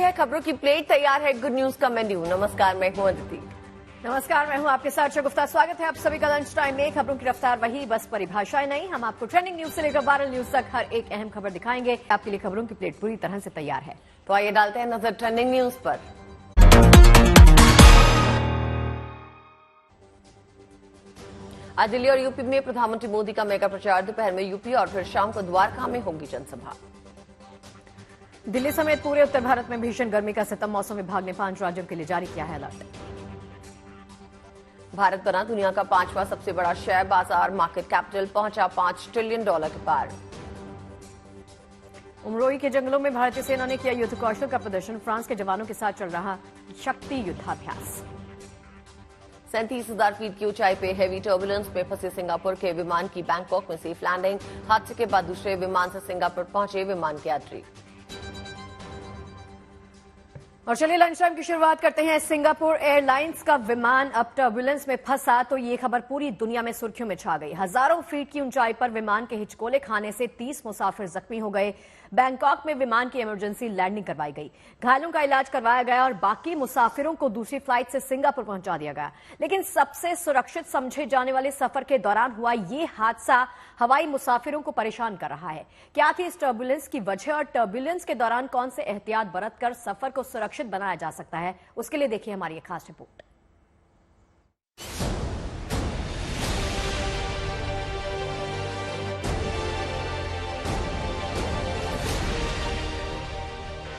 है खबरों की प्लेट, तैयार है गुड न्यूज का मेन्यू। नमस्कार, मैं हूं अदिति। नमस्कार, मैं हूं आपके साथ शगुफ्ता। स्वागत है आप सभी का लंच टाइम में। खबरों की रफ्तार वही, बस परिभाषाएं नहीं। हम आपको ट्रेंडिंग न्यूज से लेकर वायरल न्यूज तक हर एक अहम खबर दिखाएंगे। आपके लिए खबरों की प्लेट पूरी तरह से तैयार है। तो आइए डालते हैं नजर ट्रेंडिंग न्यूज पर। आज दिल्ली और यूपी में प्रधानमंत्री मोदी का मेगा प्रचार। दोपहर में यूपी और फिर शाम को द्वारका में होगी जनसभा। दिल्ली समेत पूरे उत्तर भारत में भीषण गर्मी का सितम। मौसम विभाग ने 5 राज्यों के लिए जारी किया है अलर्ट। भारत बना दुनिया का 5वां सबसे बड़ा शेयर बाजार। मार्केट कैपिटल पहुंचा $5 ट्रिलियन के पार। उमरोई के जंगलों में भारतीय सेना ने किया युद्ध कौशल का प्रदर्शन। फ्रांस के जवानों के साथ चल रहा शक्ति युद्धाभ्यास। 37,000 फीट की ऊंचाई पे हेवी टर्बुलेंस में फंसे सिंगापुर के विमान की बैंकॉक में सेफ लैंडिंग। हादसे के बाद दूसरे विमान से सिंगापुर पहुंचे विमान के यात्री। और चलिए लंच टाइम की शुरुआत करते हैं। सिंगापुर एयरलाइंस का विमान अब टर्बुलेंस में फंसा तो ये खबर पूरी दुनिया में सुर्खियों में छा गई। हजारों फीट की ऊंचाई पर विमान के हिचकोले खाने से 30 मुसाफिर जख्मी हो गए। बैंकॉक में विमान की इमरजेंसी लैंडिंग करवाई गई। घायलों का इलाज करवाया गया और बाकी मुसाफिरों को दूसरी फ्लाइट से सिंगापुर पहुंचा दिया गया। लेकिन सबसे सुरक्षित समझे जाने वाले सफर के दौरान हुआ ये हादसा हवाई मुसाफिरों को परेशान कर रहा है। क्या थी इस टर्बुलेंस की वजह और टर्बुलेंस के दौरान कौन से एहतियात बरतकर सफर को सुरक्षित बनाया जा सकता है, उसके लिए देखिए हमारी एक खास रिपोर्ट।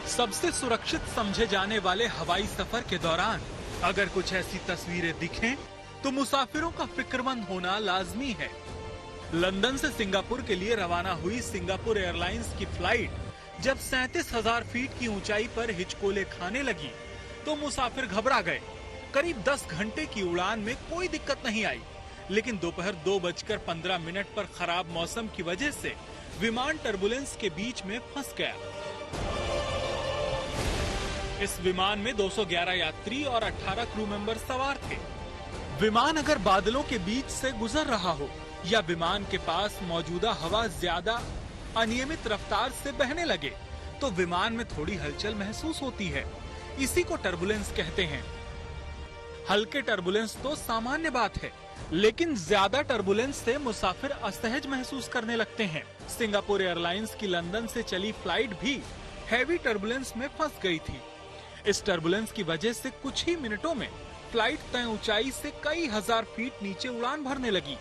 सबसे सुरक्षित समझे जाने वाले हवाई सफर के दौरान अगर कुछ ऐसी तस्वीरें दिखें तो मुसाफिरों का फिक्रमंद होना लाजमी है। लंदन से सिंगापुर के लिए रवाना हुई सिंगापुर एयरलाइंस की फ्लाइट जब 37,000 फीट की ऊंचाई पर हिचकोले खाने लगी तो मुसाफिर घबरा गए। करीब 10 घंटे की उड़ान में कोई दिक्कत नहीं आई, लेकिन दोपहर 2:15 पर खराब मौसम की वजह से विमान टर्बुलेंस के बीच में फंस गया। इस विमान में 211 यात्री और 18 क्रू मेंबर सवार थे। विमान अगर बादलों के बीच से गुजर रहा हो या विमान के पास मौजूदा हवा ज्यादा अनियमित रफ्तार से बहने लगे तो विमान में थोड़ी हलचल महसूस होती है। इसी को टर्बुलेंस कहते हैं। हल्के टर्बुलेंस तो सामान्य बात है, लेकिन ज्यादा टर्बुलेंस से मुसाफिर असहज महसूस करने लगते हैं। सिंगापुर एयरलाइंस की लंदन से चली फ्लाइट भी हैवी टर्बुलेंस में फंस गई थी। इस टर्बुलेंस की वजह से कुछ ही मिनटों में फ्लाइट तय ऊंचाई से कई हजार फीट नीचे उड़ान भरने लगी।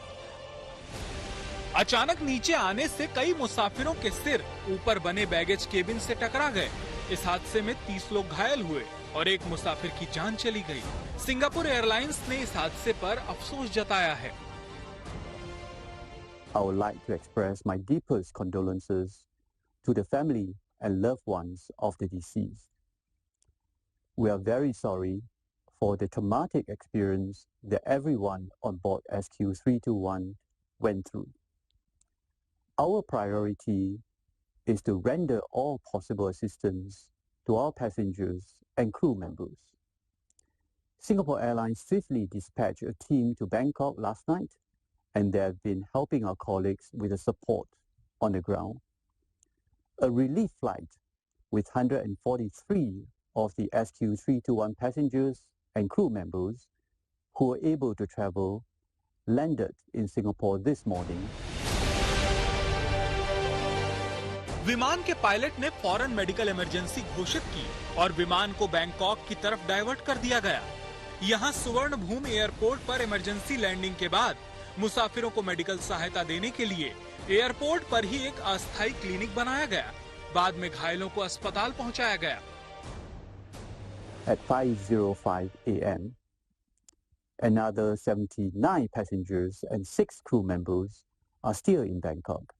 अचानक नीचे आने से कई मुसाफिरों के सिर ऊपर बने बैगेज केबिन से टकरा गए। इस हादसे में 30 लोग घायल हुए और एक मुसाफिर की जान चली गई। सिंगापुर एयरलाइंस ने इस हादसे पर अफसोस जताया है। I would like to express my deepest condolences to the family and loved ones of the deceased. We are very sorry for the traumatic experience that everyone on board SQ321 went through. Our priority is to render all possible assistance to our passengers and crew members. Singapore Airlines swiftly dispatched a team to Bangkok last night, and they have been helping our colleagues with the support on the ground. A relief flight with 143 of the SQ321 passengers and crew members who were able to travel landed in Singapore this morning. विमान के pilot ने फौरन medical emergency घोषित की और विमान को Bangkok की तरफ डाइवर्ट कर दिया गया। यहां सुवर्ण भूमि एयरपोर्ट पर इमरजेंसी लैंडिंग के बाद मुसाफिरों को मेडिकल सहायता देने के लिए एयरपोर्ट पर ही एक अस्थायी क्लिनिक बनाया गया। बाद में घायलों को अस्पताल पहुंचाया गया। At 5:05 a.m., another 79 passengers and 6 crew members are still in Bangkok.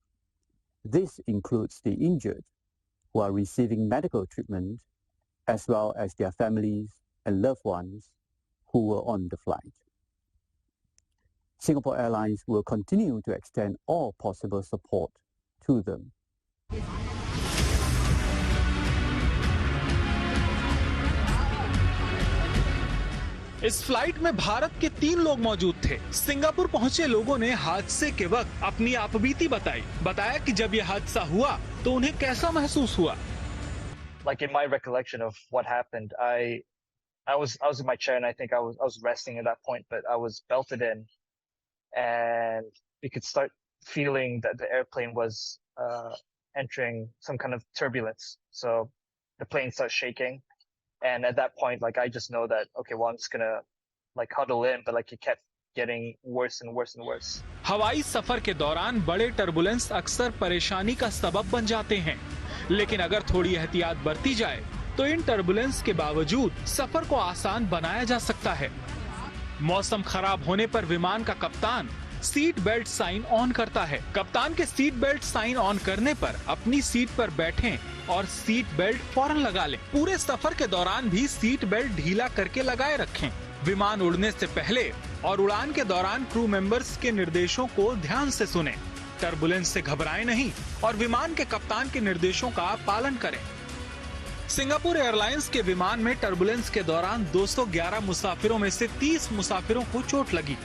This includes the injured who are receiving medical treatment as well as their families and loved ones who were on the flight. Singapore Airlines will continue to extend all possible support to them. इस flight में भारत के 3 लोग मौजूद थे। Singapore पहुंचे लोगों ने हादसे के वक्त अपनी आपबीती बताया कि जब यह हादसा हुआ तो उन्हें कैसा महसूस हुआ। like in my recollection of what happened, I was in my chair and I think I was resting at that point, but I was belted in, and you could start feeling that the airplane was entering some kind of turbulence. So the plane starts shaking, and at that point, like I just know that okay, well I'm just gonna like huddle in, but like it kept getting worse and worse and worse. हवाई सफर के दौरान बड़े turbulence अक्सर परेशानी का सबब बन जाते हैं, लेकिन अगर थोड़ी एहतियात बरती जाए तो इन टर्बुलेंस के बावजूद सफर को आसान बनाया जा सकता है। मौसम खराब होने पर विमान का कप्तान सीट बेल्ट साइन ऑन करता है। कप्तान के सीट बेल्ट साइन ऑन करने पर अपनी सीट पर बैठें और सीट बेल्ट फौरन लगा लें। पूरे सफर के दौरान भी सीट बेल्ट ढीला करके लगाए रखें। विमान उड़ने से पहले और उड़ान के दौरान क्रू मेंबर्स के निर्देशों को ध्यान से सुनें। टर्बुलेंस से घबराएं नहीं और विमान के कप्तान के निर्देशों का पालन करें। सिंगापुर एयरलाइंस के विमान में टर्बुलेंस के दौरान 211 मुसाफिरों में से 30 मुसाफिरों को चोट लगी।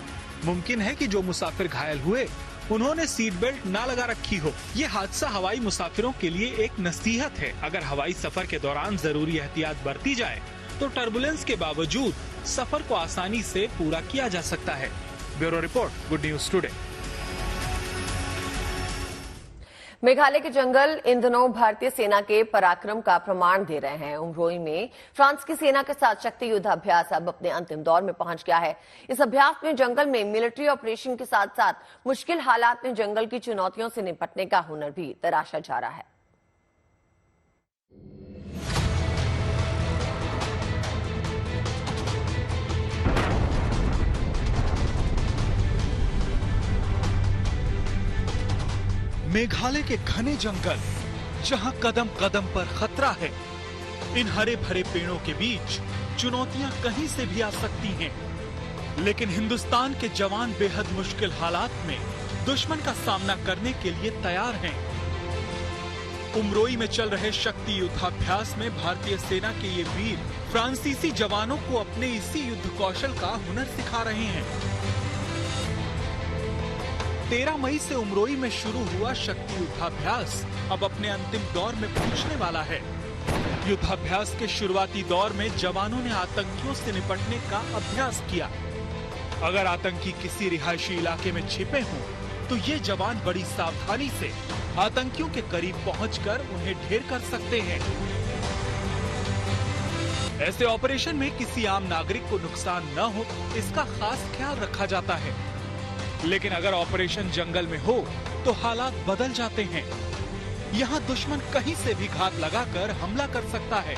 मुमकिन है कि जो मुसाफिर घायल हुए उन्होंने सीट बेल्ट ना लगा रखी हो। ये हादसा हवाई मुसाफिरों के लिए एक नसीहत है। अगर हवाई सफर के दौरान जरूरी एहतियात बरती जाए तो टर्बुलेंस के बावजूद सफर को आसानी से पूरा किया जा सकता है। Bureau report, good news today. Meghalaya के जंगल इन दिनों भारतीय सेना के पराक्रम का प्रमाण दे रहे हैं। उमरोई में फ्रांस की सेना के साथ शक्ति युद्धाभ्यास अब अपने अंतिम दौर में पहुंच गया है। इस अभ्यास में जंगल में मिलिट्री ऑपरेशन के साथ साथ मुश्किल हालात में जंगल की चुनौतियों से निपटने का हुनर भी तराशा जा रहा है। मेघालय के घने जंगल, जहां कदम कदम पर खतरा है। इन हरे भरे पेड़ों के बीच चुनौतियां कहीं से भी आ सकती हैं, लेकिन हिंदुस्तान के जवान बेहद मुश्किल हालात में दुश्मन का सामना करने के लिए तैयार हैं। उमरोई में चल रहे शक्ति युद्धाभ्यास में भारतीय सेना के ये वीर फ्रांसीसी जवानों को अपने इसी युद्ध कौशल का हुनर सिखा रहे हैं। 13 मई से उमरोई में शुरू हुआ शक्ति युद्धाभ्यास अब अपने अंतिम दौर में पहुंचने वाला है। युद्धाभ्यास के शुरुआती दौर में जवानों ने आतंकियों से निपटने का अभ्यास किया। अगर आतंकी किसी रिहायशी इलाके में छिपे हों, तो ये जवान बड़ी सावधानी से आतंकियों के करीब पहुंचकर उन्हें ढेर कर सकते हैं। ऐसे ऑपरेशन में किसी आम नागरिक को नुकसान न हो, इसका खास ख्याल रखा जाता है। लेकिन अगर ऑपरेशन जंगल में हो तो हालात बदल जाते हैं। यहाँ दुश्मन कहीं से भी घात लगाकर हमला कर सकता है।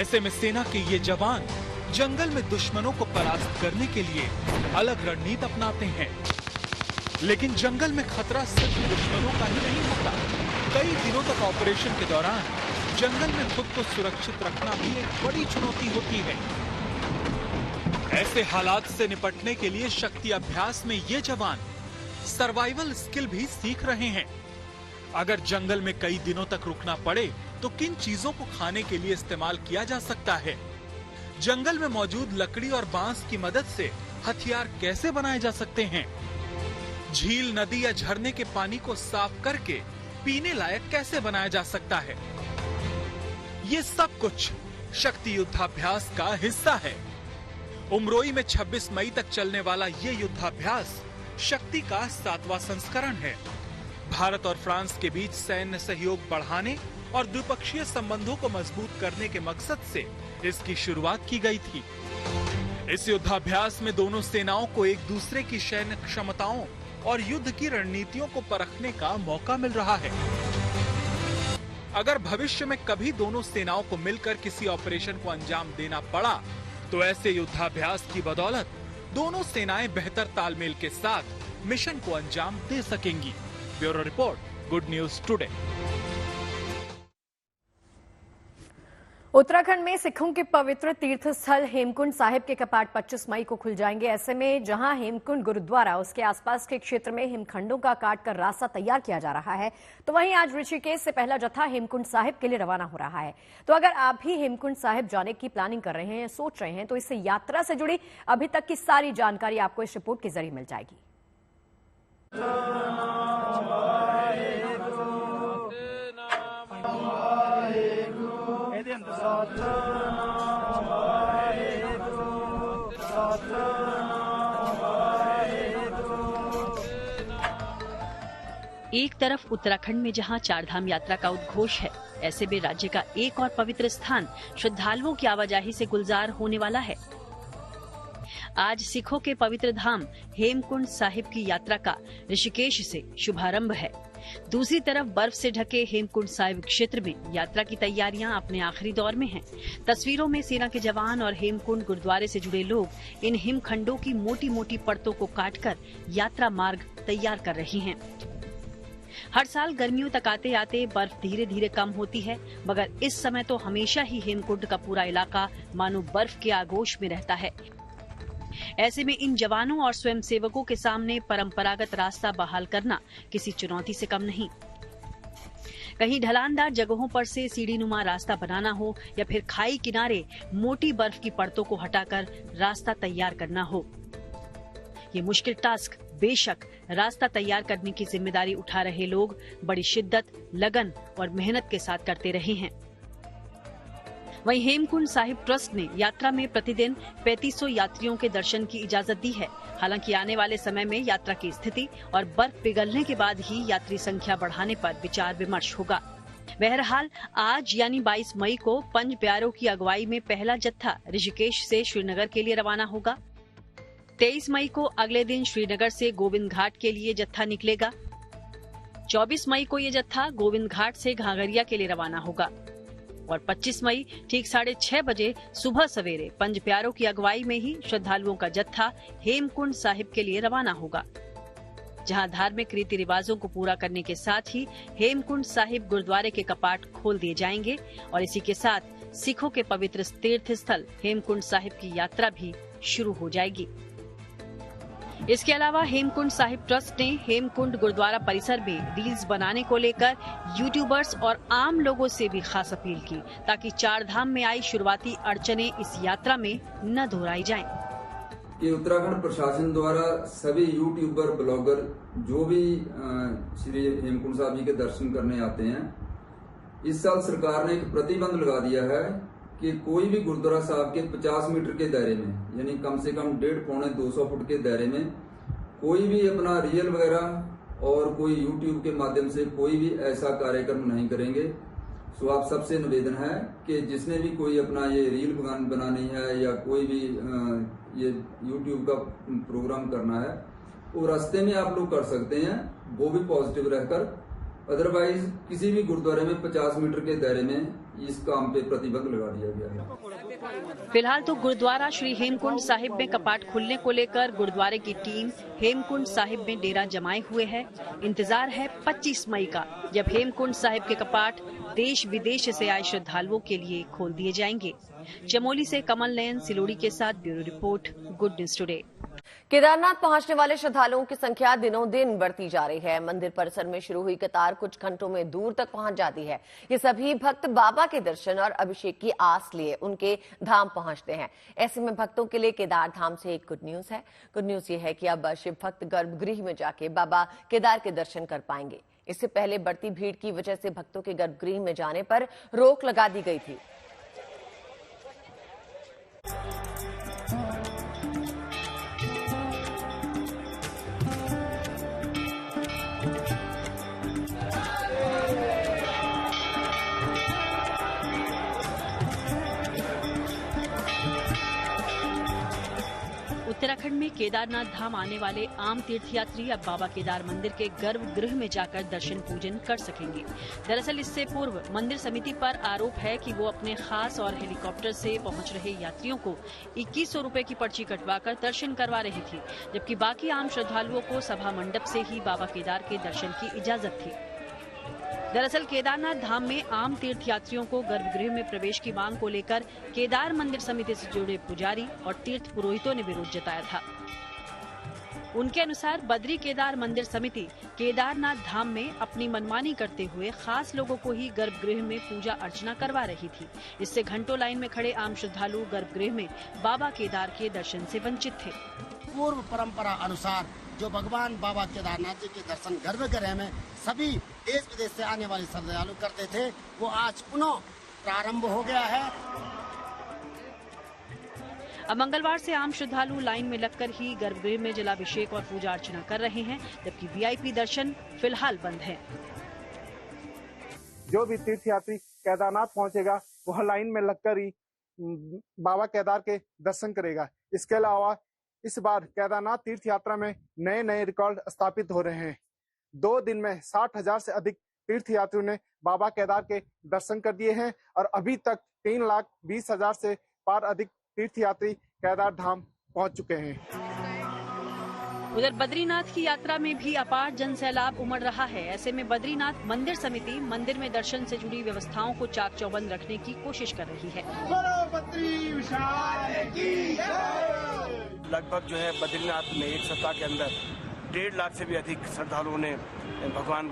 ऐसे में सेना के ये जवान जंगल में दुश्मनों को परास्त करने के लिए अलग रणनीति अपनाते हैं। लेकिन जंगल में खतरा सिर्फ दुश्मनों का ही नहीं होता। कई दिनों तक ऑपरेशन के दौरान जंगल में खुद को सुरक्षित रखना भी एक बड़ी चुनौती होती है। ऐसे हालात से निपटने के लिए शक्ति अभ्यास में ये जवान सर्वाइवल स्किल भी सीख रहे हैं। अगर जंगल में कई दिनों तक रुकना पड़े तो किन चीजों को खाने के लिए इस्तेमाल किया जा सकता है, जंगल में मौजूद लकड़ी और बांस की मदद से हथियार कैसे बनाए जा सकते हैं, झील, नदी या झरने के पानी को साफ करके पीने लायक कैसे बनाया जा सकता है, ये सब कुछ शक्ति युद्धाभ्यास का हिस्सा है। उमरोई में 26 मई तक चलने वाला ये युद्धाभ्यास शक्ति का 7वां संस्करण है। भारत और फ्रांस के बीच सैन्य सहयोग बढ़ाने और द्विपक्षीय संबंधों को मजबूत करने के मकसद से इसकी शुरुआत की गई थी। इस युद्धाभ्यास में दोनों सेनाओं को एक दूसरे की सैन्य क्षमताओं और युद्ध की रणनीतियों को परखने का मौका मिल रहा है। अगर भविष्य में कभी दोनों सेनाओं को मिलकर किसी ऑपरेशन को अंजाम देना पड़ा तो ऐसे युद्धाभ्यास की बदौलत दोनों सेनाएं बेहतर तालमेल के साथ मिशन को अंजाम दे सकेंगी। Bureau report, good news today. Uttarakhand में सिखों के पवित्र तीर्थ स्थल हेमकुंड साहिब के कपाट 25 मई को खुल जाएंगे। ऐसे में जहां हेमकुंड गुरुद्वारा उसके आसपास के क्षेत्र में हिमखंडों का काट कर रास्ता तैयार किया जा रहा है, तो वहीं आज ऋषिकेश से पहला जत्था हेमकुंड साहिब के लिए रवाना हो रहा है। तो अगर आप भी हेमकुंड साहिब जाने की प्लानिंग कर रहे हैं, सोच रहे हैं, तो इससे यात्रा से जुड़ी अभी तक की सारी जानकारी आपको इस रिपोर्ट के जरिए मिल जाएगी। एक तरफ उत्तराखंड में जहां चारधाम यात्रा का उद्घोष है, ऐसे में राज्य का एक और पवित्र स्थान श्रद्धालुओं की आवाजाही से गुलजार होने वाला है। आज सिखों के पवित्र धाम हेमकुंड साहिब की यात्रा का ऋषिकेश से शुभारंभ है। दूसरी तरफ बर्फ से ढके हेमकुंड साहिब क्षेत्र में यात्रा की तैयारियां अपने आखिरी दौर में हैं। तस्वीरों में सेना के जवान और हेमकुंड गुरुद्वारे से जुड़े लोग इन हिमखंडों की मोटी मोटी परतों को काटकर यात्रा मार्ग तैयार कर रहे हैं। हर साल गर्मियों तक आते आते बर्फ धीरे धीरे कम होती है, मगर इस समय तो हमेशा ही हेमकुंड का पूरा इलाका मानो बर्फ के आगोश में रहता है। ऐसे में इन जवानों और स्वयंसेवकों के सामने परंपरागत रास्ता बहाल करना किसी चुनौती से कम नहीं। कहीं ढलानदार जगहों पर से सीढ़ीनुमा रास्ता बनाना हो या फिर खाई किनारे मोटी बर्फ की परतों को हटाकर रास्ता तैयार करना हो, ये मुश्किल टास्क बेशक रास्ता तैयार करने की जिम्मेदारी उठा रहे लोग बड़ी शिद्दत, लगन और मेहनत के साथ करते रहे हैं। वहीं हेमकुंड साहिब ट्रस्ट ने यात्रा में प्रतिदिन 3500 यात्रियों के दर्शन की इजाजत दी है। हालांकि आने वाले समय में यात्रा की स्थिति और बर्फ पिघलने के बाद ही यात्री संख्या बढ़ाने पर विचार विमर्श होगा। बहरहाल आज यानी 22 मई को पंज प्यारों की अगुवाई में पहला जत्था ऋषिकेश से श्रीनगर के लिए रवाना होगा। 23 मई को अगले दिन श्रीनगर से गोविंद घाट के लिए जत्था निकलेगा। 24 मई को ये जत्था गोविंद घाट से घाघरिया के लिए रवाना होगा और 25 मई ठीक 6:30 बजे सुबह सवेरे पंज प्यारों की अगुवाई में ही श्रद्धालुओं का जत्था हेमकुंड साहिब के लिए रवाना होगा, जहां धार्मिक रीति रिवाजों को पूरा करने के साथ ही हेमकुंड साहिब गुरुद्वारे के कपाट खोल दिए जाएंगे और इसी के साथ सिखों के पवित्र तीर्थ स्थल हेमकुंड साहिब की यात्रा भी शुरू हो जाएगी। इसके अलावा हेमकुंड साहिब ट्रस्ट ने हेमकुंड गुरुद्वारा परिसर में रील्स बनाने को लेकर यूट्यूबर्स और आम लोगों से भी खास अपील की, ताकि चार धाम में आई शुरुआती अड़चनें इस यात्रा में न दोहराई जाएं। कि उत्तराखंड प्रशासन द्वारा सभी यूट्यूबर, ब्लॉगर जो भी श्री हेमकुंड साहिब जी के दर्शन करने आते हैं, इस साल सरकार ने एक प्रतिबंध लगा दिया है कि कोई भी गुरुद्वारा साहब के 50 मीटर के दायरे में, यानी कम से कम 150-200 फुट के दायरे में कोई भी अपना रील वगैरह और कोई यूट्यूब के माध्यम से कोई भी ऐसा कार्यक्रम नहीं करेंगे। सो आप सबसे निवेदन है कि जिसने भी कोई अपना ये रील बनानी है या कोई भी ये यूट्यूब का प्रोग्राम करना है, वो रास्ते में आप लोग कर सकते हैं, वो भी पॉजिटिव रहकर। अदरवाइज किसी भी गुरुद्वारे में 50 मीटर के दायरे में इस काम पे प्रतिबंध लगा दिया गया है। फिलहाल तो गुरुद्वारा श्री हेमकुंड साहिब में कपाट खुलने को लेकर गुरुद्वारे की टीम हेमकुंड साहिब में डेरा जमाए हुए है। इंतजार है 25 मई का, जब हेमकुंड साहिब के कपाट देश विदेश से आए श्रद्धालुओं के लिए खोल दिए जाएंगे। चमोली से कमल नयन सिलोड़ी के साथ bureau report, good news today. Kedarnath पहुंचने वाले श्रद्धालुओं की संख्या दिनों दिन बढ़ती जा रही है। मंदिर परिसर में शुरू हुई कतार कुछ घंटों में दूर तक पहुंच जाती है। ये सभी भक्त बाबा के दर्शन और अभिषेक की आस लिए उनके धाम पहुंचते हैं। ऐसे में भक्तों के लिए केदार धाम से एक गुड न्यूज है। गुड न्यूज ये है कि अब शिव भक्त गर्भगृह में जाके बाबा केदार के दर्शन कर पाएंगे। इससे पहले बढ़ती भीड़ की वजह से भक्तों के गर्भगृह में जाने पर रोक लगा दी गई थी। उत्तराखंड में केदारनाथ धाम आने वाले आम तीर्थयात्री अब बाबा केदार मंदिर के गर्भगृह में जाकर दर्शन पूजन कर सकेंगे। दरअसल इससे पूर्व मंदिर समिति पर आरोप है कि वो अपने खास और हेलीकॉप्टर से पहुंच रहे यात्रियों को 2100 रुपए की पर्ची कटवाकर दर्शन करवा रही थी, जबकि बाकी आम श्रद्धालुओं को सभा मंडप से ही बाबा केदार के दर्शन की इजाजत थी। दरअसल केदारनाथ धाम में आम तीर्थयात्रियों को गर्भगृह में प्रवेश की मांग को लेकर केदार मंदिर समिति से जुड़े पुजारी और तीर्थ पुरोहितों ने विरोध जताया था। उनके अनुसार बद्री केदार मंदिर समिति केदारनाथ धाम में अपनी मनमानी करते हुए खास लोगों को ही गर्भगृह में पूजा अर्चना करवा रही थी। इससे घंटों लाइन में खड़े आम श्रद्धालु गर्भगृह में बाबा केदार के दर्शन से वंचित थे। पूर्व परंपरा अनुसार जो भगवान बाबा केदारनाथ जी के दर्शन गर्भगृह में सभी देश विदेश से आने वाले श्रद्धालु करते थे, वो आज पुनः प्रारंभ हो गया है। अब मंगलवार से आम श्रद्धालु लाइन में लगकर ही गर्भगृह में जलाभिषेक और पूजा अर्चना कर रहे हैं, जबकि वीआईपी दर्शन फिलहाल बंद है। जो भी तीर्थयात्री केदारनाथ पहुंचेगा वह लाइन में लगकर ही बाबा केदार के दर्शन करेगा। इसके अलावा इस बार केदारनाथ तीर्थ यात्रा में नए नए रिकॉर्ड स्थापित हो रहे हैं। 2 दिन में 60,000 से अधिक तीर्थयात्रियों ने बाबा केदार के दर्शन कर दिए हैं और अभी तक 3,20,000 से पार अधिक तीर्थयात्री केदार धाम पहुंच चुके हैं। उधर बद्रीनाथ की यात्रा में भी अपार जन सैलाब उमड़ रहा है। ऐसे में बद्रीनाथ मंदिर समिति मंदिर में दर्शन से जुड़ी व्यवस्थाओं को चाक चौबंद रखने की कोशिश कर रही है। लगभग जो है बद्रीनाथ में एक सप्ताह के अंदर 1.5 लाख से भी अधिक श्रद्धालुओं ने भगवान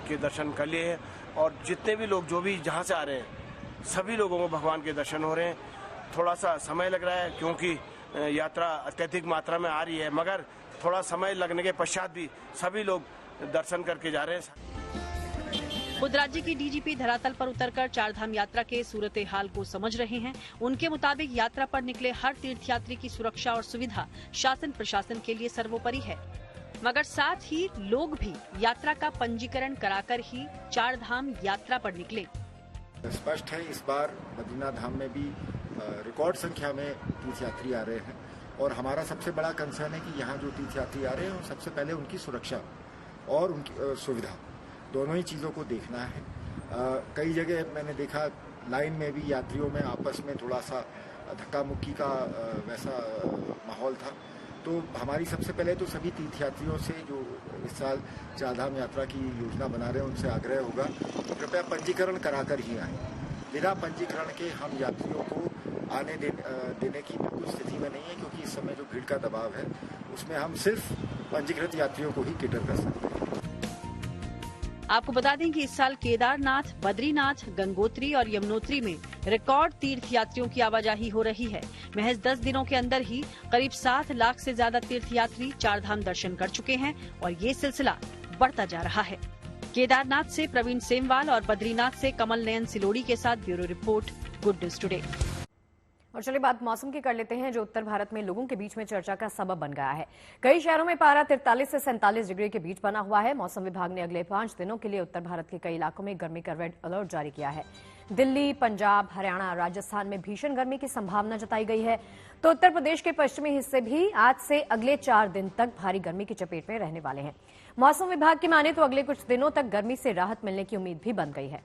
के दर्शन कर लिए हैं और जितने भी लोग जो भी जहाँ से आ रहे हैं सभी लोगों को भगवान के दर्शन हो रहे हैं। थोड़ा सा समय लग रहा है क्योंकि यात्रा अत्यधिक मात्रा में आ रही है, मगर थोड़ा समय लगने के पश्चात भी सभी लोग दर्शन करके जा रहे हैं। खुद राज्य की डीजीपी धरातल पर उतरकर चारधाम यात्रा के सूरत हाल को समझ रहे हैं। उनके मुताबिक यात्रा पर निकले हर तीर्थयात्री की सुरक्षा और सुविधा शासन प्रशासन के लिए सर्वोपरि है, मगर साथ ही लोग भी यात्रा का पंजीकरण कराकर ही चारधाम यात्रा पर निकले। स्पष्ट है इस बार बद्रीनाथ धाम में भी रिकॉर्ड संख्या में तीर्थयात्री आ रहे हैं और हमारा सबसे बड़ा कंसर्न है कि यहाँ जो तीर्थयात्री आ रहे हैं सबसे पहले उनकी सुरक्षा और उनकी सुविधा दोनों ही चीज़ों को देखना है। कई जगह मैंने देखा लाइन में भी यात्रियों में आपस में थोड़ा सा धक्का मुक्की का वैसा माहौल था। तो हमारी सबसे पहले तो सभी तीर्थयात्रियों से जो इस साल चारधाम यात्रा की योजना बना रहे हैं उनसे आग्रह होगा कृपया पंजीकरण कराकर ही आएँ। बिना पंजीकरण के हम यात्रियों को आने देने की बिल्कुल स्थिति में नहीं है, क्योंकि इस समय जो भीड़ का दबाव है उसमें हम सिर्फ पंजीकृत यात्रियों को ही कैटर कर सकते हैं। आपको बता दें कि इस साल केदारनाथ, बद्रीनाथ, गंगोत्री और यमुनोत्री में रिकॉर्ड तीर्थयात्रियों की आवाजाही हो रही है। महज 10 दिनों के अंदर ही करीब 7 लाख से ज्यादा तीर्थयात्री चारधाम दर्शन कर चुके हैं और ये सिलसिला बढ़ता जा रहा है। केदारनाथ से प्रवीण सेमवाल और बद्रीनाथ से कमल नयन सिलोड़ी के साथ bureau report, good news today. और चलिए बात मौसम की कर लेते हैं, जो उत्तर भारत में लोगों के बीच में चर्चा का सबब बन गया है। कई शहरों में पारा 43 से 47 डिग्री के बीच बना हुआ है। मौसम विभाग ने अगले 5 दिनों के लिए उत्तर भारत के कई इलाकों में गर्मी का रेड अलर्ट जारी किया है। दिल्ली, पंजाब, हरियाणा, राजस्थान में भीषण गर्मी की संभावना जताई गई है। तो उत्तर प्रदेश के पश्चिमी हिस्से भी आज से अगले 4 दिन तक भारी गर्मी की चपेट में रहने वाले हैं। मौसम विभाग की माने तो अगले कुछ दिनों तक गर्मी से राहत मिलने की उम्मीद भी बन गई है।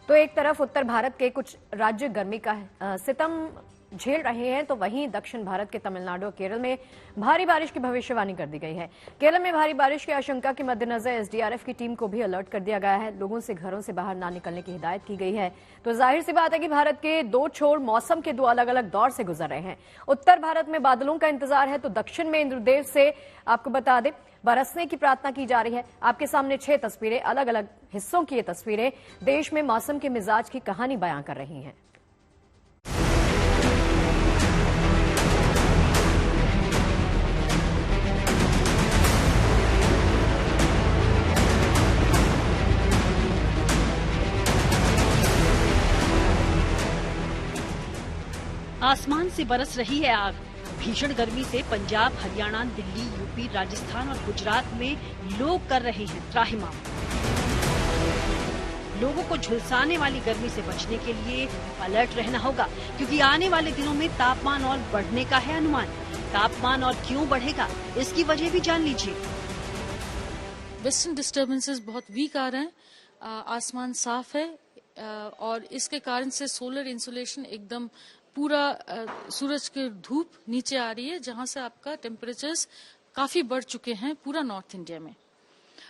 तो एक तरफ उत्तर भारत के कुछ राज्य गर्मी का सितम झेल रहे हैं, तो वहीं दक्षिण भारत के तमिलनाडु और केरल में भारी बारिश की भविष्यवाणी कर दी गई है। केरल में भारी बारिश की आशंका के मद्देनजर एसडीआरएफ की टीम को भी अलर्ट कर दिया गया है। लोगों से घरों से बाहर ना निकलने की हिदायत की गई है। तो जाहिर सी बात है कि भारत के 2 छोर मौसम के 2 अलग अलग दौर से गुजर रहे हैं। उत्तर भारत में बादलों का इंतजार है, तो दक्षिण में इंद्रदेव से आपको बता दें बरसने की प्रार्थना की जा रही है। आपके सामने 6 तस्वीरें, अलग अलग हिस्सों की ये तस्वीरें देश में मौसम के मिजाज की कहानी बयां कर रही हैं। आसमान से बरस रही है आग। भीषण गर्मी से पंजाब, हरियाणा, दिल्ली, यूपी, राजस्थान और गुजरात में लोग कर रहे हैं त्राहिमाम। लोगों को झुलसाने वाली गर्मी से बचने के लिए अलर्ट रहना होगा, क्योंकि आने वाले दिनों में तापमान और बढ़ने का है अनुमान। तापमान और क्यों बढ़ेगा, इसकी वजह भी जान लीजिए। वेस्टर्न डिस्टर्बेंसेस बहुत वीक आ रहे हैं, आसमान साफ है और इसके कारण से सोलर इंसुलेशन एकदम पूरा सूरज की धूप नीचे आ रही है, जहां से आपका टेम्परेचर्स काफी बढ़ चुके हैं पूरा नॉर्थ इंडिया में।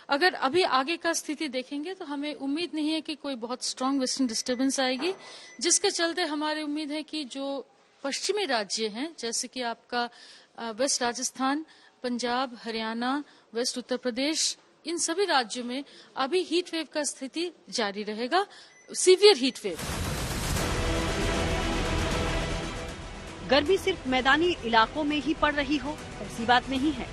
अगर अभी आगे का स्थिति देखेंगे तो हमें उम्मीद नहीं है कि कोई बहुत स्ट्रांग वेस्टर्न डिस्टर्बेंस आएगी, जिसके चलते हमारी उम्मीद है कि जो पश्चिमी राज्य हैं जैसे कि आपका वेस्ट राजस्थान, पंजाब, हरियाणा, वेस्ट उत्तर प्रदेश, इन सभी राज्यों में अभी हीट वेव का स्थिति जारी रहेगा, सीवियर हीट वेव। गर्मी सिर्फ मैदानी इलाकों में ही पड़ रही हो, ऐसी बात नहीं है।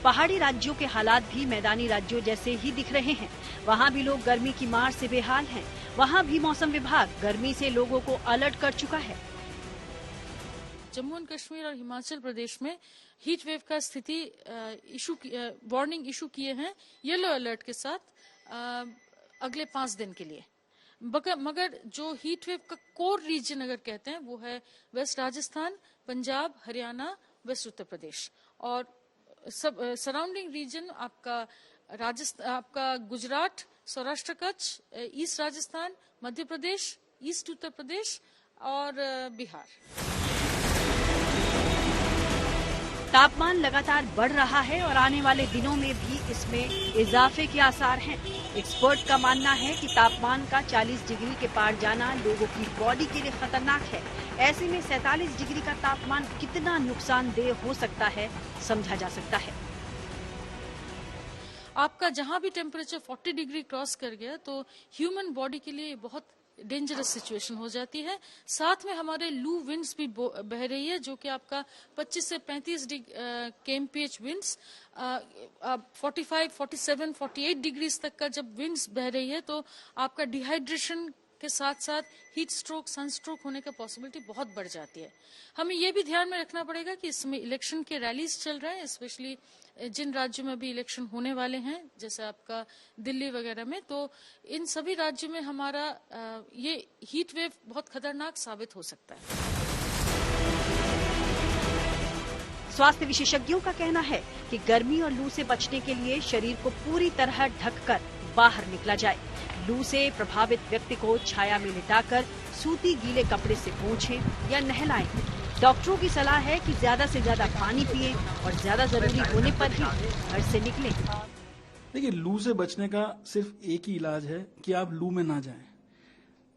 पहाड़ी राज्यों के हालात भी मैदानी राज्यों जैसे ही दिख रहे हैं। वहां भी लोग गर्मी की मार से बेहाल हैं। वहां भी मौसम विभाग गर्मी से लोगों को अलर्ट कर चुका है। जम्मू एंड कश्मीर और हिमाचल प्रदेश में हीट वेव का स्थिति वार्निंग इशू किए हैं येलो अलर्ट के साथ अगले 5 दिन के लिए। मगर जो हीट वेव का कोर रीजन अगर कहते हैं वो है वेस्ट राजस्थान, पंजाब, हरियाणा, वेस्ट उत्तर प्रदेश और सब सराउंडिंग रीजन आपका गुजरात, सौराष्ट्र कच्छ, ईस्ट राजस्थान, मध्य प्रदेश, ईस्ट उत्तर प्रदेश और बिहार। तापमान लगातार बढ़ रहा है और आने वाले दिनों में भी इसमें इजाफे के आसार हैं। एक्सपर्ट का मानना है कि तापमान का 40 डिग्री के पार जाना लोगों की बॉडी के लिए खतरनाक है। ऐसे में 47 डिग्री का तापमान कितना नुकसानदेह हो सकता है समझा जा सकता है। आपका जहां भी टेम्परेचर 40 डिग्री क्रॉस कर गया तो ह्यूमन बॉडी के लिए बहुत डेंजरस सिचुएशन हो जाती है। साथ में हमारे लू विंड्स भी बह रही है जो कि आपका 25 से 35 kmph विंड्स 45, 47, 48 डिग्रीज तक का जब विंड्स बह रही है तो आपका डिहाइड्रेशन के साथ साथ हीट स्ट्रोक, सनस्ट्रोक होने का पॉसिबिलिटी बहुत बढ़ जाती है। हमें यह भी ध्यान में रखना पड़ेगा कि इसमें इलेक्शन के रैलीज चल रहे हैं, स्पेशली जिन राज्यों में भी इलेक्शन होने वाले हैं जैसे आपका दिल्ली वगैरह में, तो इन सभी राज्यों में हमारा ये हीट वेव बहुत खतरनाक साबित हो सकता है। स्वास्थ्य विशेषज्ञों का कहना है कि गर्मी और लू से बचने के लिए शरीर को पूरी तरह ढककर बाहर निकला जाए। लू से प्रभावित व्यक्ति को छाया में लिटाकर सूती गीले कपड़े से पोंछें या नहलाएं। डॉक्टरों की सलाह है कि ज्यादा से ज्यादा पानी पिएं और ज्यादा जरूरी होने पर ही घर से निकलें। देखिए, लू से बचने का सिर्फ एक ही इलाज है कि आप लू में ना जाएं।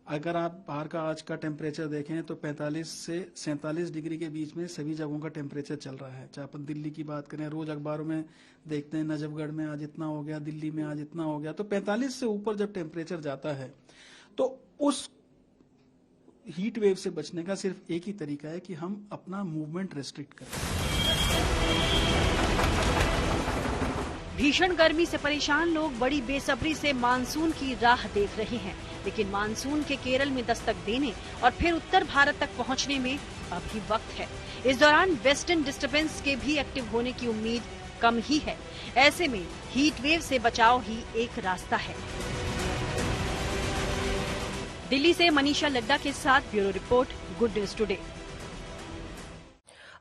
अगर आप बाहर का आज का टेम्परेचर देखें तो 45 से 47 डिग्री के बीच में सभी जगहों का टेम्परेचर चल रहा है। चाहे अपन दिल्ली की बात करें, रोज अखबारों में देखते हैं नजफगढ़ में आज इतना हो गया, दिल्ली में आज इतना हो गया। तो 45 से ऊपर जब टेम्परेचर जाता है तो उस हीट वेव से बचने का सिर्फ एक ही तरीका है कि हम अपना मूवमेंट रेस्ट्रिक्ट करें। भीषण गर्मी से परेशान लोग बड़ी बेसब्री से मानसून की राह देख रहे हैं, लेकिन मानसून के केरल में दस्तक देने और फिर उत्तर भारत तक पहुंचने में अभी वक्त है। इस दौरान वेस्टर्न डिस्टर्बेंस के भी एक्टिव होने की उम्मीद कम ही है। ऐसे में हीट वेव से बचाव ही एक रास्ता है। दिल्ली से मनीषा लड्डा के साथ bureau report, good news today.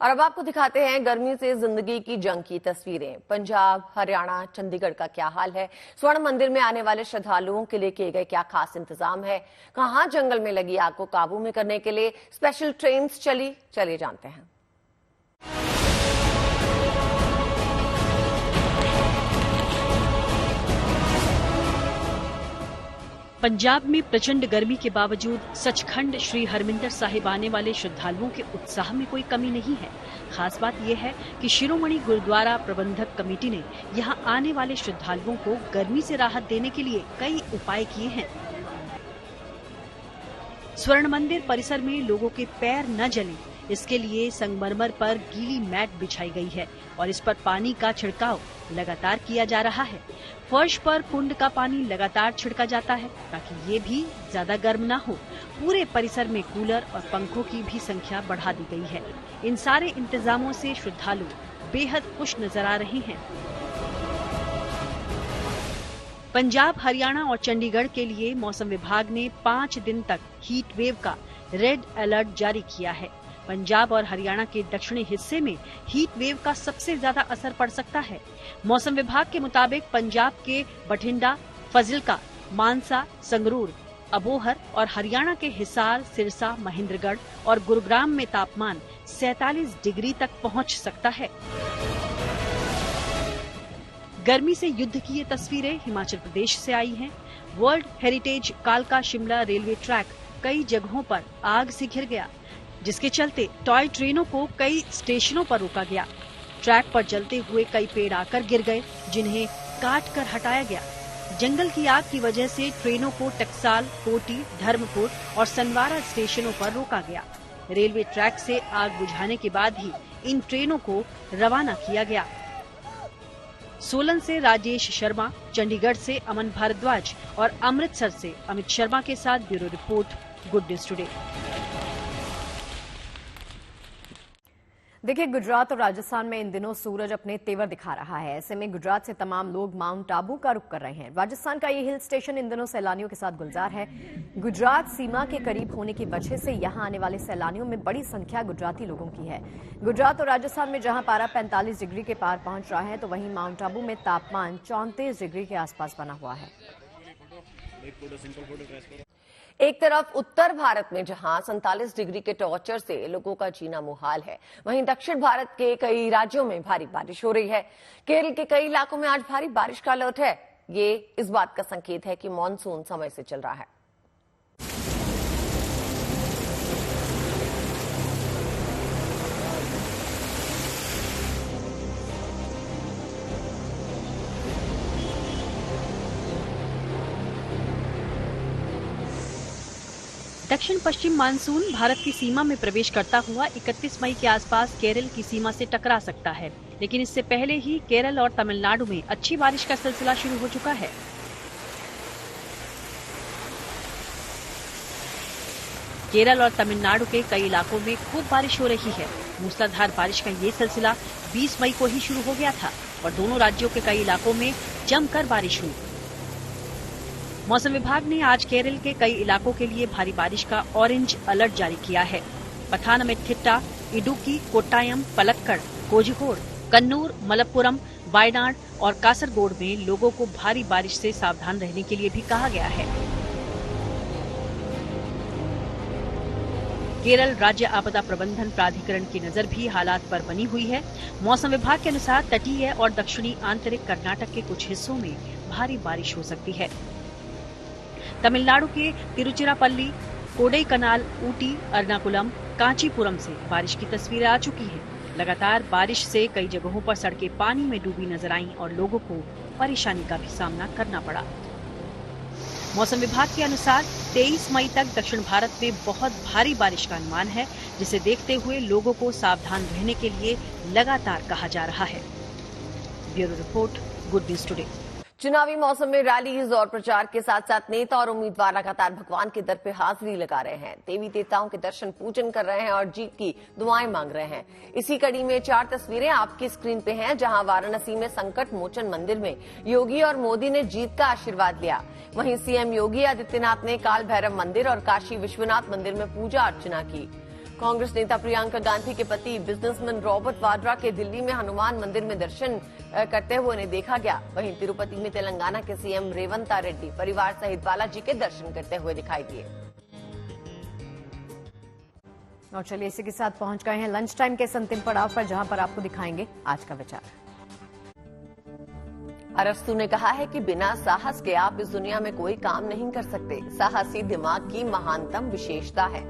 और अब आपको दिखाते हैं गर्मी से जिंदगी की जंग की तस्वीरें। पंजाब, हरियाणा, चंडीगढ़ का क्या हाल है? स्वर्ण मंदिर में आने वाले श्रद्धालुओं के लिए किए गए क्या खास इंतजाम है? कहां जंगल में लगी आग को काबू में करने के लिए स्पेशल ट्रेन चली? चलिए जानते हैं। पंजाब में प्रचंड गर्मी के बावजूद सचखंड श्री हरमिंदर साहिब आने वाले श्रद्धालुओं के उत्साह में कोई कमी नहीं है। खास बात यह है कि शिरोमणि गुरुद्वारा प्रबंधक कमेटी ने यहां आने वाले श्रद्धालुओं को गर्मी से राहत देने के लिए कई उपाय किए हैं। स्वर्ण मंदिर परिसर में लोगों के पैर न जलें, इसके लिए संगमरमर पर गीली मैट बिछाई गई है और इस पर पानी का छिड़काव लगातार किया जा रहा है। फर्श पर कुंड का पानी लगातार छिड़का जाता है ताकि ये भी ज्यादा गर्म ना हो। पूरे परिसर में कूलर और पंखों की भी संख्या बढ़ा दी गई है। इन सारे इंतजामों से श्रद्धालु बेहद खुश नजर आ रहे हैं। पंजाब, हरियाणा और चंडीगढ़ के लिए मौसम विभाग ने 5 दिन तक हीट वेव का रेड अलर्ट जारी किया है। पंजाब और हरियाणा के दक्षिणी हिस्से में हीट वेव का सबसे ज्यादा असर पड़ सकता है। मौसम विभाग के मुताबिक पंजाब के बठिंडा, फजिल्का, मानसा, संगरूर, अबोहर और हरियाणा के हिसार, सिरसा, महेंद्रगढ़ और गुरुग्राम में तापमान 47 डिग्री तक पहुंच सकता है। गर्मी से युद्ध की ये तस्वीरें हिमाचल प्रदेश से आई हैं। वर्ल्ड हेरिटेज कालका शिमला रेलवे ट्रैक कई जगहों पर आग से घिर गया, जिसके चलते टॉय ट्रेनों को कई स्टेशनों पर रोका गया। ट्रैक पर जलते हुए कई पेड़ आकर गिर गए, जिन्हें काट कर हटाया गया। जंगल की आग की वजह से ट्रेनों को टकसाल, कोटी, धर्मपुर और सनवारा स्टेशनों पर रोका गया। रेलवे ट्रैक से आग बुझाने के बाद ही इन ट्रेनों को रवाना किया गया। सोलन से राजेश शर्मा, चंडीगढ़ से अमन भारद्वाज और अमृतसर से अमित शर्मा के साथ bureau report, good news today. देखिए, गुजरात और राजस्थान में इन दिनों सूरज अपने तेवर दिखा रहा है। ऐसे में गुजरात से तमाम लोग माउंट आबू का रुख कर रहे हैं। राजस्थान का ये हिल स्टेशन इन दिनों सैलानियों के साथ गुलजार है। गुजरात सीमा के करीब होने की वजह से यहां आने वाले सैलानियों में बड़ी संख्या गुजराती लोगों की है। गुजरात और राजस्थान में जहां पारा 45 डिग्री के पार पहुंच रहा है, तो वहीं माउंट आबू में तापमान 34 डिग्री के आसपास बना हुआ है। एक तरफ उत्तर भारत में जहां 47 डिग्री के टॉर्चर से लोगों का जीना मुहाल है, वहीं दक्षिण भारत के कई राज्यों में भारी बारिश हो रही है। केरल के कई इलाकों में आज भारी बारिश का अलर्ट है। ये इस बात का संकेत है कि मॉनसून समय से चल रहा है। दक्षिण पश्चिम मानसून भारत की सीमा में प्रवेश करता हुआ 31 मई के आसपास केरल की सीमा से टकरा सकता है, लेकिन इससे पहले ही केरल और तमिलनाडु में अच्छी बारिश का सिलसिला शुरू हो चुका है। केरल और तमिलनाडु के कई इलाकों में खूब बारिश हो रही है। मूसलाधार बारिश का ये सिलसिला 20 मई को ही शुरू हो गया था और दोनों राज्यों के कई इलाकों में जमकर बारिश हुई। मौसम विभाग ने आज केरल के कई इलाकों के लिए भारी बारिश का ऑरेंज अलर्ट जारी किया है। पथानमथिट्टा, इडुक्की, कोट्टायम, पलक्कड़, कोझिकोड, कन्नूर, मलप्पुरम, वायनाड और कासरगोड में लोगों को भारी बारिश से सावधान रहने के लिए भी कहा गया है। केरल राज्य आपदा प्रबंधन प्राधिकरण की नजर भी हालात पर बनी हुई है। मौसम विभाग के अनुसार तटीय और दक्षिणी आंतरिक कर्नाटक के कुछ हिस्सों में भारी बारिश हो सकती है। तमिलनाडु के तिरुचिरापल्ली, कोडईकनाल, ऊटी, एर्नाकुलम, कांचीपुरम से बारिश की तस्वीरें आ चुकी हैं। लगातार बारिश से कई जगहों पर सड़कें पानी में डूबी नजर आईं और लोगों को परेशानी का भी सामना करना पड़ा। मौसम विभाग के अनुसार 23 मई तक दक्षिण भारत में बहुत भारी बारिश का अनुमान है, जिसे देखते हुए लोगों को सावधान रहने के लिए लगातार कहा जा रहा है। Bureau report, good news today. चुनावी मौसम में रैलीज और प्रचार के साथ साथ नेता और उम्मीदवार लगातार भगवान के दर पे हाजिरी लगा रहे हैं। देवी देवताओं के दर्शन पूजन कर रहे हैं और जीत की दुआएं मांग रहे हैं। इसी कड़ी में 4 तस्वीरें आपकी स्क्रीन पे हैं, जहां वाराणसी में संकट मोचन मंदिर में योगी और मोदी ने जीत का आशीर्वाद लिया। वहीं सीएम योगी आदित्यनाथ ने काल भैरव मंदिर और काशी विश्वनाथ मंदिर में पूजा अर्चना की। कांग्रेस नेता प्रियंका गांधी के पति बिजनेसमैन रॉबर्ट वाड्रा के दिल्ली में हनुमान मंदिर में दर्शन करते हुए उन्हें देखा गया। वहीं तिरुपति में तेलंगाना के सीएम रेवंत रेड्डी परिवार सहित बालाजी के दर्शन करते हुए दिखाई दिए। और चलिए, इसी के साथ पहुंच गए हैं लंच टाइम के अंतिम पड़ाव पर, जहां पर आपको दिखाएंगे आज का विचार। अरस्तु ने कहा है कि बिना साहस के आप इस दुनिया में कोई काम नहीं कर सकते। साहसी दिमाग की महानतम विशेषता है।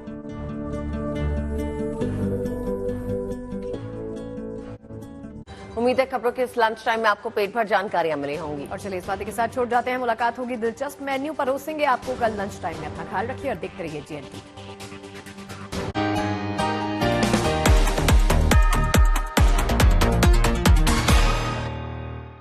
उम्मीद है खबरों के इस लंच टाइम में आपको पेट भर जानकारियां मिली होंगी। और चलिए, इस बात के साथ छोड़ जाते हैं। मुलाकात होगी दिलचस्प मेन्यू परोसेंगे आपको कल लंच टाइम में। अपना ख्याल रखिए और देखते रहिए GNT।